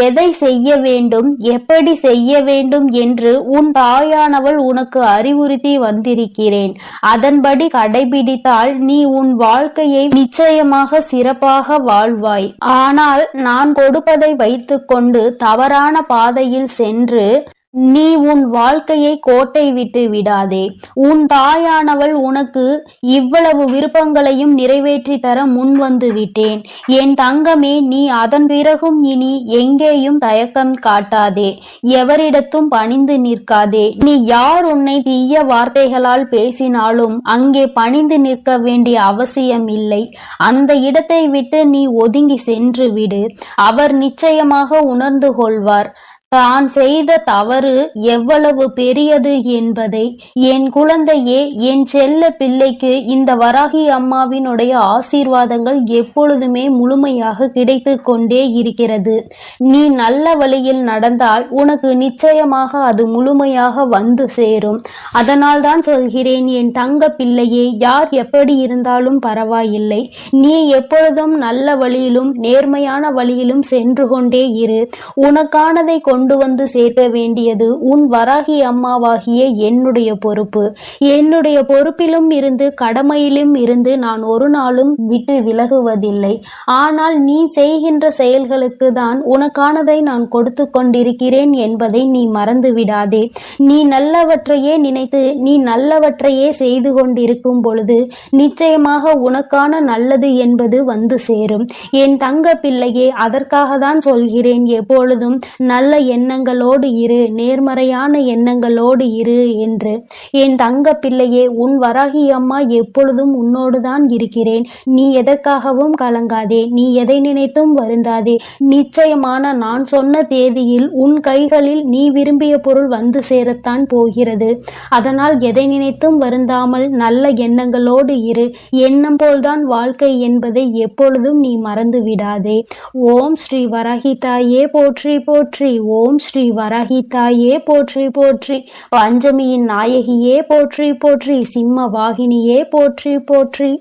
எதை செய்ய வேண்டும், எப்படி செய்ய வேண்டும் என்று உன் தாயானவள் உனக்கு அறிவுறுத்தி வந்திருக்கிறேன். அதன்படி கடைபிடித்தால் நீ உன் வாழ்க்கையை நிச்சயமாக சிறப்பாக வாழ்வாய். ஆனால் நான் கொடுப்பதை வைத்துக்கொண்டு தவறான பாதையில் சென்று நீ உன் வாழ்க்கையை கோட்டை விட்டு விடாதே. உன் தாயானவள் உனக்கு இவ்வளவு விருப்பங்களையும் நிறைவேற்றி தர முன் வந்து விட்டேன். என் தங்கமே, நீ அதன் பிறகும் இனி எங்கேயும் தயக்கம் காட்டாதே. எவரிடத்தும் பணிந்து நிற்காதே. நீ யார் உன்னை தீய வார்த்தைகளால் பேசினாலும் அங்கே பணிந்து நிற்க வேண்டிய அவசியம் இல்லை. அந்த இடத்தை விட்டு நீ ஒதுங்கி சென்று விடு. அவர் நிச்சயமாக உணர்ந்து கொள்வார் தான் செய்த தவறு எவ்வளவு பெரியது என்பதை. என் குழந்தையே, என் செல்ல பிள்ளைக்கு இந்த வராகி அம்மாவினுடைய ஆசீர்வாதங்கள் எப்பொழுதுமே முழுமையாக கிடைத்து கொண்டே இருக்கிறது. நீ நல்ல வழியில் நடந்தால் உனக்கு நிச்சயமாக அது முழுமையாக வந்து சேரும். அதனால் தான் சொல்கிறேன், என் தங்க பிள்ளையே, யார் எப்படி இருந்தாலும் பரவாயில்லை. நீ எப்பொழுதும் நல்ல வழியிலும் நேர்மையான வழியிலும் சென்று கொண்டே இரு. உனக்கானதை கொண்டு வந்து சேர்க்க வேண்டியது உன் வராகி அம்மாவாகிய என்னுடைய பொறுப்பு. என்னுடைய பொறுப்பிலும் இருந்து கடமையிலும் இருந்து நான் ஒரு நாளும் விட்டு விலகுவதில்லை. ஆனால் நீ செய்கின்ற செயல்களுக்கு தான் உனக்கானதை நான் கொடுத்து கொண்டிருக்கிறேன் என்பதை நீ மறந்து விடாதே. நீ நல்லவற்றையே நினைத்து நீ நல்லவற்றையே செய்து கொண்டிருக்கும் பொழுது நிச்சயமாக உனக்கான நல்லது என்பது வந்து சேரும். என் தங்க பிள்ளையே, அதற்காக தான் சொல்கிறேன், எப்பொழுதும் நல்ல எண்ணங்களோடு இரு, நேர்மறையான எண்ணங்களோடு இரு என்று. என் தங்க பிள்ளையே, உன் வராகி அம்மா எப்பொழுதும் உன்னோடு தான் இருக்கிறேன். நீ எதற்காகவும் கலங்காதே. நீ எதை நினைத்தும் வருந்தாதே. நிச்சயமான நான் சொன்ன தேதியில் உன் கைகளில் நீ விரும்பிய பொருள் வந்து சேரத்தான் போகிறது. அதனால் எதை நினைத்தும் வருந்தாமல் நல்ல எண்ணங்களோடு இரு. எண்ணம் போல்தான் வாழ்க்கை என்பதை எப்பொழுதும் நீ மறந்து விடாதே. ஓம் ஸ்ரீ வராகி தாயே போற்றி போற்றி. ஓம் ஸ்ரீ வராகி தாயே போற்றி போற்றி. பஞ்சமியின் நாயகியே போற்றி போற்றி. சிம்ம வாகினியே போற்றி போற்றி.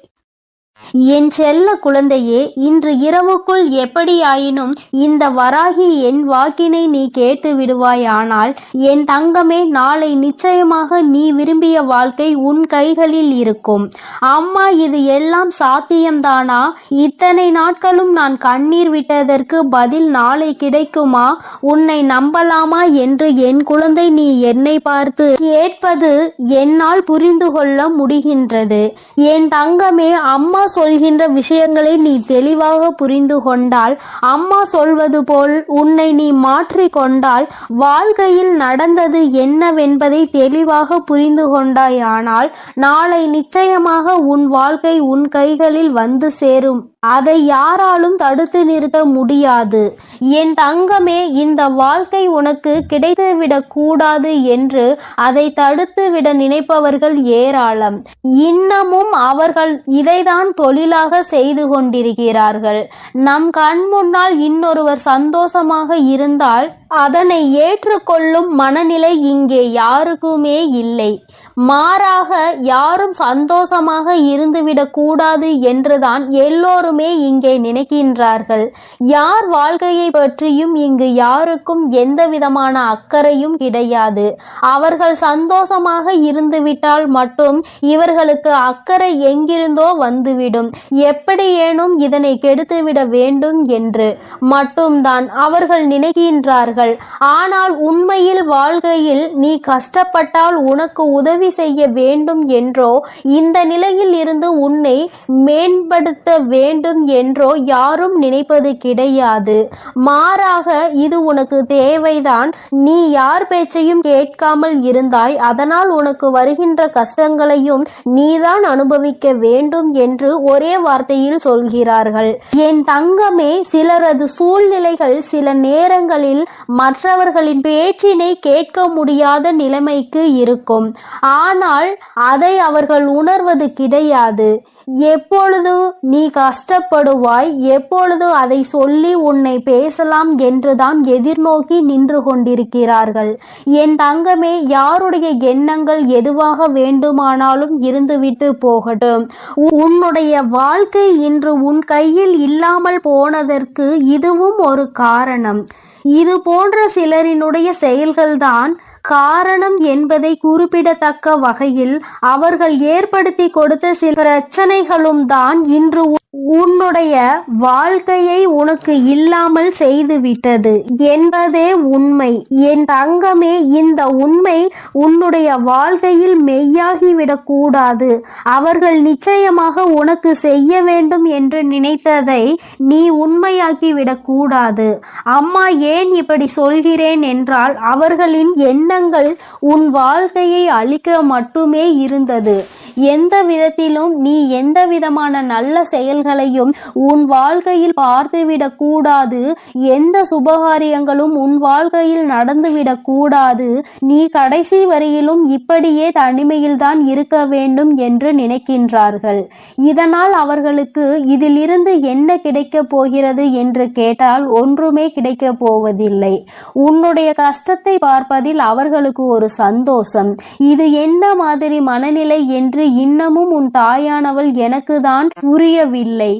என் செல்ல குழந்தையே, இன்று இரவுக்குள் எப்படியாயினும் இந்த வராகி என் வாக்கினை நீ கேட்டு விடுவாயானால் என் தங்கமே, நாளை நிச்சயமாக நீ விரும்பிய வாழ்க்கை உன் கைகளில் இருக்கும். அம்மா, இது எல்லாம் சாத்தியம்தானா? இத்தனை நாட்களும் நான் கண்ணீர் விட்டதற்கு பதில் நாளை கிடைக்குமா? உன்னை நம்பலாமா என்று என் குழந்தை நீ என்னை பார்த்து கேட்பது என்னால் புரிந்து கொள்ள முடிகின்றது. என் தங்கமே, அம்மா சொல்கின்ற விஷயங்களை நீ தெளிவாக புரிந்து கொண்டால், அம்மா சொல்வது போல் உன்னை நீ மாற்றிக் கொண்டால், வாழ்க்கையில் நடந்தது என்னவென்பதை தெளிவாக புரிந்து கொண்டாயானால் நாளை நிச்சயமாக உன் வாழ்க்கை உன் கைகளில் வந்து சேரும். அதை யாராலும் தடுத்து நிறுத்த முடியாது. என் தங்கமே, இந்த வாழ்க்கை உனக்கு கிடைத்துவிடக் கூடாது என்று அதை தடுத்து விட நினைப்பவர்கள் ஏராளம். இன்னமும் அவர்கள் இதைதான் தொழிலாக செய்து கொண்டிருக்கிறார்கள். நம் கண் முன்னால் இன்னொருவர் சந்தோஷமாக இருந்தால் அதனை ஏற்றுக்கொள்ளும் மனநிலை இங்கே யாருக்குமே இல்லை. மாறாக யாரும் சந்தோஷமாக இருந்துவிடக் கூடாது என்றுதான் எல்லோருமே இங்கே நினைக்கின்றார்கள். யார் வாழ்க்கையை பற்றியும் இங்கு யாருக்கும் எந்த விதமான அக்கறையும் கிடையாது. அவர்கள் சந்தோஷமாக இருந்துவிட்டால் மட்டும் இவர்களுக்கு அக்கறை எங்கிருந்தோ வந்துவிடும். எப்படியேனும் இதனை கெடுத்துவிட வேண்டும் என்று மட்டும்தான் அவர்கள் நினைக்கின்றார்கள். ஆனால் உண்மையில் வாழ்க்கையில் நீ கஷ்டப்பட்டால் உனக்கு உதவி உதவி செய்ய வேண்டும் என்றோ இந்த நிலையில் இருந்து உன்னை மேம்படுத்த வேண்டும் என்றோ யாரும் நினைப்பது கிடையாது. மாறாக இது உனக்கு தேவைதான். நீ யார் பேச்சையும் கேட்காமல் இருந்தாய், அதனால் உனக்கு வருகின்ற கஷ்டங்களையும் நீதான் அனுபவிக்க வேண்டும் என்று ஒரே வார்த்தையில் சொல்கிறார்கள். என் தங்கமே, சிலரது சூழ்நிலைகள் சில நேரங்களில் மற்றவர்களின் பேச்சினை கேட்க முடியாத நிலைமைக்கு இருக்கும். ஆனால் அதை அவர்கள் உணர்வது கிடையாது. எப்பொழுது நீ கஷ்டப்படுவாய், எப்பொழுது அதை சொல்லி உன்னை பேசலாம் என்றுதான் எதிர்நோக்கி நின்று கொண்டிருக்கிறார்கள். என் தங்கமே, யாருடைய எண்ணங்கள் எதுவாக வேண்டுமானாலும் இருந்துவிட்டு போகட்டும். உன்னுடைய வாழ்க்கை இன்று உன் கையில் இல்லாமல் போனதற்கு இதுவும் ஒரு காரணம். இது போன்ற சிலரினுடைய செயல்கள்தான் காரணம் என்பதை குறிப்பிடத்தக்க வகையில் அவர்கள் ஏற்படுத்தி கொடுத்த சில பிரச்சனைகளும் தான் இன்று உன்னுடைய வாழ்க்கையை உனக்கு இல்லாமல் செய்துவிட்டது என்பதே உண்மை. என் தங்கமே, இந்த உண்மை உன்னுடைய வாழ்க்கையில் மெய்யாகிவிடக் கூடாது. அவர்கள் நிச்சயமாக உனக்கு செய்ய வேண்டும் என்று நினைத்ததை நீ உண்மையாக்கிவிடக் கூடாது. அம்மா, ஏன் இப்படி சொல்கிறேன் என்றால், அவர்களின் எண்ணங்கள் உன் வாழ்க்கையை அழிக்க மட்டுமே இருந்தது. எந்த விதத்திலும் நீ எந்த விதமான நல்ல செயல்களையும் உன் வாழ்க்கையில் பார்த்துவிடக் கூடாது. எந்த சுபகாரியங்களும் உன் வாழ்க்கையில் நடந்துவிடக் கூடாது. நீ கடைசி வரையிலும் இப்படியே தனிமையில்தான் இருக்க வேண்டும் என்று நினைக்கின்றார்கள். இதனால் அவர்களுக்கு இதிலிருந்து என்ன கிடைக்கப் போகிறது என்று கேட்டால் ஒன்றுமே கிடைக்கப் போவதில்லை. உன்னுடைய கஷ்டத்தை பார்ப்பதில் அவர்களுக்கு ஒரு சந்தோஷம். இது என்ன மாதிரி மனநிலை என்று இன்னமும் உன் தாயானவள் எனக்கு தான் புரியவில்லை.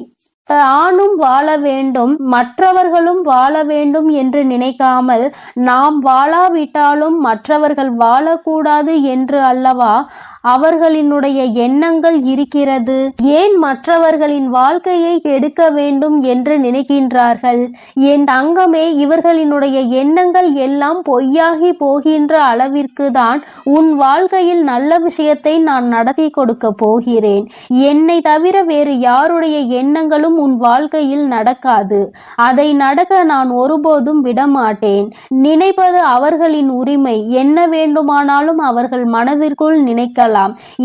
தானும் வாழ வேண்டும், மற்றவர்களும் வாழ வேண்டும் என்று நினைக்காமல், நாம் வாழாவிட்டாலும் மற்றவர்கள் வாழக்கூடாது என்று அல்லவா அவர்களினுடைய எண்ணங்கள் இருக்கிறது. ஏன் மற்றவர்களின் வாழ்க்கையை கெடுக்க வேண்டும் என்று நினைக்கின்றார்கள்? என் தங்கமே, இவர்களினுடைய எண்ணங்கள் எல்லாம் பொய்யாகி போகின்ற அளவிற்கு தான் உன் வாழ்க்கையில் நல்ல விஷயத்தை நான் நடத்தி கொடுக்க போகிறேன். என்னை தவிர வேறு யாருடைய எண்ணங்களும் உன் வாழ்க்கையில் நடக்காது. அதை நடக்க நான் ஒருபோதும் விடமாட்டேன். நினைப்பது அவர்களின் உரிமை. என்ன வேண்டுமானாலும் அவர்கள் மனதிற்குள் நினைக்கலாம்.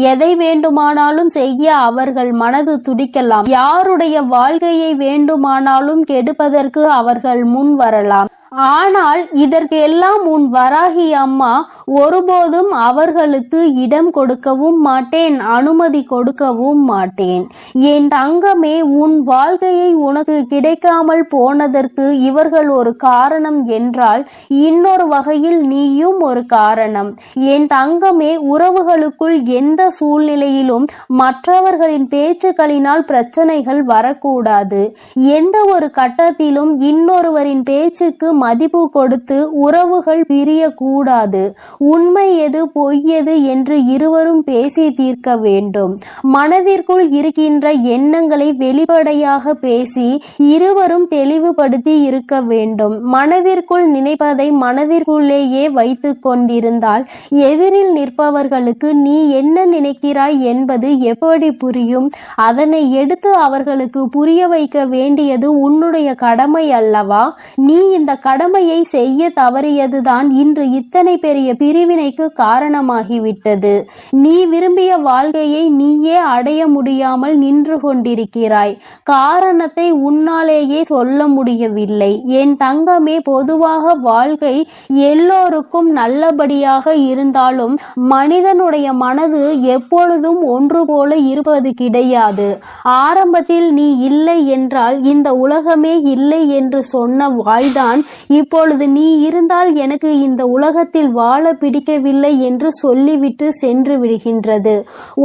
எதை வேண்டுமானாலும் செய்ய அவர்கள் மனது துடிக்கலாம். யாருடைய வாழ்க்கையை வேண்டுமானாலும் கெடுப்பதற்கு அவர்கள் முன் வரலாம். ஆனால் இதற்கு எல்லாம் உன் வராகி அம்மா ஒருபோதும் அவர்களுக்கு இடம் கொடுக்கவும் மாட்டேன், அனுமதி கொடுக்கவும் மாட்டேன். என் தங்கமே, உன் வாழ்க்கையை உனக்கு கிடைக்காமல் போனதற்கு இவர்கள் ஒரு காரணம் என்றால், இன்னொரு வகையில் நீயும் ஒரு காரணம். என் தங்கமே, உறவுகளுக்குள் எந்த சூழ்நிலையிலும் மற்றவர்களின் பேச்சுக்களினால் பிரச்சனைகள் வரக்கூடாது. எந்த ஒரு கட்டத்திலும் இன்னொருவரின் பேச்சுக்கு மதிப்பு கொடுத்து உறவுகள் பிரியக்கூடாது. உண்மை எது பொய் எது என்று இருவரும் பேசி தீர்க்க வேண்டும். மனதிற்குள் இருக்கின்ற எண்ணங்களை வெளிப்படையாக பேசி இருவரும் தெளிவுபடுத்தி இருக்க வேண்டும். மனதிற்குள் நினைப்பதை மனதிற்குள்ளேயே வைத்து கொண்டிருந்தால் எதிரில் நிற்பவர்களுக்கு நீ என்ன நினைக்கிறாய் என்பது எப்படி புரியும்? அதனை எடுத்து அவர்களுக்கு புரிய வைக்க வேண்டியது உன்னுடைய கடமை அல்லவா? நீ இந்த கடமையை செய்ய தவறியதுதான் இன்று இத்தனை பெரிய பிரிவினைக்கு காரணமாகிவிட்டது. நீ விரும்பிய வாழ்க்கையை நீயே அடைய முடியாமல் நின்று கொண்டிருக்கிறாய். காரணத்தை உன்னாலேயே சொல்ல முடியவில்லை. என் தங்கமே, பொதுவாக வாழ்க்கை எல்லோருக்கும் நல்லபடியாக இருந்தாலும் மனிதனுடைய மனது எப்பொழுதும் ஒன்று போல இருப்பது கிடையாது. ஆரம்பத்தில் நீ இல்லை என்றால் இந்த உலகமே இல்லை என்று சொன்ன வாய்தான் இப்பொழுது நீ இருந்தால் எனக்கு இந்த உலகத்தில் வாழ பிடிக்கவில்லை என்று சொல்லிவிட்டு சென்று விடுகின்றது.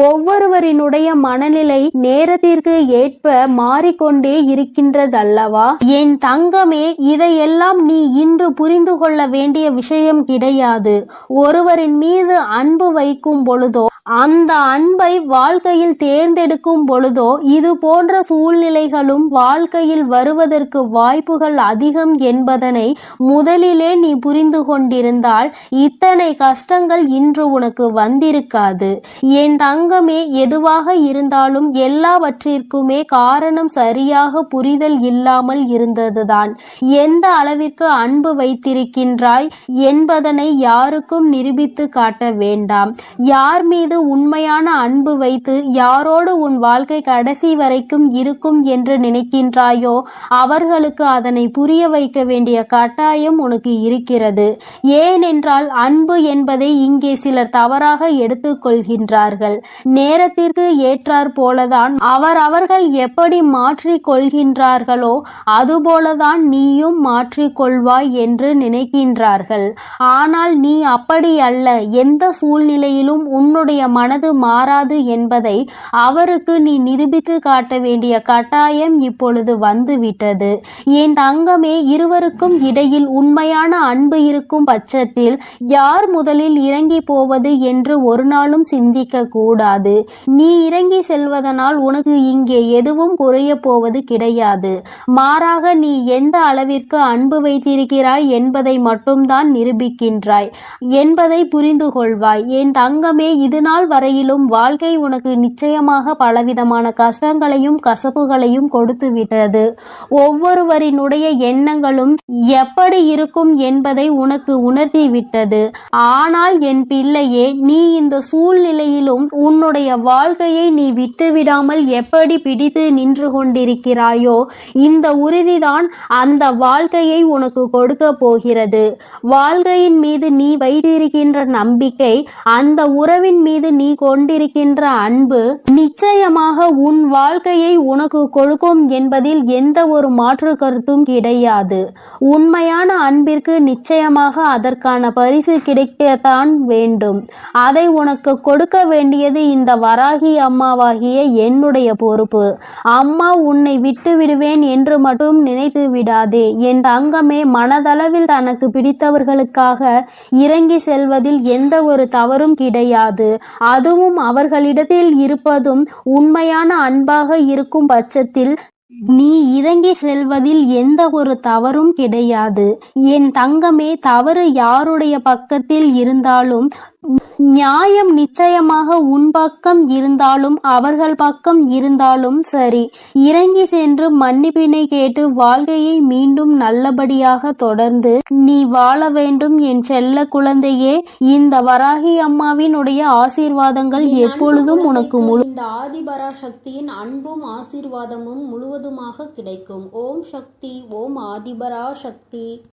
ஒவ்வொருவரினுடைய மனநிலை நேரத்திற்கு ஏற்ப மாறிக்கொண்டே இருக்கின்றதல்லவா? என் தங்கமே, இதையெல்லாம் நீ இன்று புரிந்து கொள்ள வேண்டிய விஷயம் கிடையாது. ஒருவரின் மீது அன்பு வைக்கும் பொழுதோ அந்த அன்பை வாழ்க்கையில் தேர்ந்தெடுக்கும் பொழுதோ இது போன்ற சூழ்நிலைகளும் வாழ்க்கையில் வருவதற்கு வாய்ப்புகள் அதிகம் என்பதனை முதலிலே நீ புரிந்து கொண்டிருந்தால் இத்தனை கஷ்டங்கள் இன்று உனக்கு வந்திருக்காது. என் தங்கமே, எதுவாக இருந்தாலும் எல்லாவற்றிற்குமே காரணம் சரியாக புரிதல் இல்லாமல் இருந்ததுதான். எந்த அளவிற்கு அன்பு வைத்திருக்கின்றாய் என்பதனை யாருக்கும் நிரூபித்து காட்ட வேண்டாம். யார் மீது உண்மையான அன்பு வைத்து யாரோடு உன் வாழ்க்கை கடைசி வரைக்கும் இருக்கும் என்று நினைக்கின்றாயோ அவர்களுக்கு அதனை புரிய வைக்க வேண்டிய கட்டாயம் உனக்கு இருக்கிறது. ஏனென்றால் அன்பு என்பதை இங்கே சிலர் தவறாக எடுத்துக்கொள்கின்றார்கள். நேரத்திற்கு ஏற்றாற் போலதான் அவர்கள் எப்படி மாற்றிக் கொள்கின்றார்களோ அதுபோலதான் நீயும் மாற்றிக்கொள்வாய் என்று நினைக்கின்றார்கள். ஆனால் நீ அப்படி அல்ல. எந்த சூழ்நிலையிலும் உன்னுடைய மனது மாறாது என்பதை அவருக்கு நீ நிரூபித்து காட்ட வேண்டிய கட்டாயம் இப்பொழுது வந்துவிட்டது. என் தங்கமே, இருவருக்கும் இடையில் உண்மையான அன்பு இருக்கும் பட்சத்தில் யார் முதலில் இறங்கி போவது என்று ஒரு நாளும் சிந்திக்க கூடாது. நீ இறங்கி செல்வதனால் உனக்கு இங்கே எதுவும் குறைய போவது கிடையாது. மாறாக நீ எந்த அளவிற்கு அன்பு வைத்திருக்கிறாய் என்பதை மட்டும்தான் நிரூபிக்கின்றாய் என்பதை புரிந்து கொள்வாய். என் தங்கமே, இதுநாள் வரையிலும் வாழ்க்கை உனக்கு நிச்சயமாக பலவிதமான கஷ்டங்களையும் கசப்புகளையும் கொடுத்து விட்டது. ஒவ்வொருவரினுடைய எண்ணங்களும் எப்படி இருக்கும் என்பதை உனக்கு உணர்த்தி விட்டது. ஆனால் என் பிள்ளையே, நீ இந்த சூழ்நிலையிலும் உன்னுடைய வாழ்க்கையை நீ விட்டுவிடாமல் எப்படி பிடித்து நின்று கொண்டிருக்கிறாயோ இந்த உறுதிதான் அந்த வாழ்க்கையை உனக்கு கொடுக்க போகிறது. வாழ்க்கையின் மீது நீ வைத்திருக்கின்ற நம்பிக்கை, அந்த உறவின் மீது நீ கொண்டிருக்கின்ற அன்பு நிச்சயமாக உன் வாழ்க்கையை உனக்கு கொடுக்கும் என்பதில் எந்த ஒரு மாற்று கருத்தும் கிடையாது. உண்மையான அன்பிற்கு நிச்சயமாக அதற்கான பரிசு கிடைக்கத்தான் வேண்டும். அதை உனக்கு கொடுக்க வேண்டியது இந்த வராகி அம்மாவாகிய என்னுடைய பொறுப்பு. அம்மா உன்னை விட்டு விடுவேன் என்று மட்டும் நினைத்து விடாதே. என் தங்கமே, மனதளவில் தனக்கு பிடித்தவர்களுக்காக இறங்கி செல்வதில் எந்த ஒரு தவறும் கிடையாது. அதுவும் அவர்களிடத்தில் இருப்பதும் உண்மையான அன்பாக இருக்கும் பட்சத்தில் நீ இறங்கி செல்வதில் எந்த ஒரு தவறும் கிடையாது. என் தங்கமே, தவறு யாருடைய பக்கத்தில் இருந்தாலும் நியாயம் நிச்சயமாக உன் பக்கம் இருந்தாலும் அவர்கள் பக்கம் இருந்தாலும் சரி, இறங்கி சென்று மன்னிப்பினை கேட்டு வாழ்க்கையை மீண்டும் நல்லபடியாக தொடர்ந்து நீ வாழ வேண்டும் என் செல்ல குழந்தையே. இந்த வராகி அம்மாவினுடைய ஆசீர்வாதங்கள் எப்பொழுதும் உனக்கு இந்த ஆதிபராசக்தியின் அன்பும் ஆசீர்வாதமும் முழுவதுமாக கிடைக்கும். ஓம் சக்தி, ஓம் ஆதிபராசக்தி.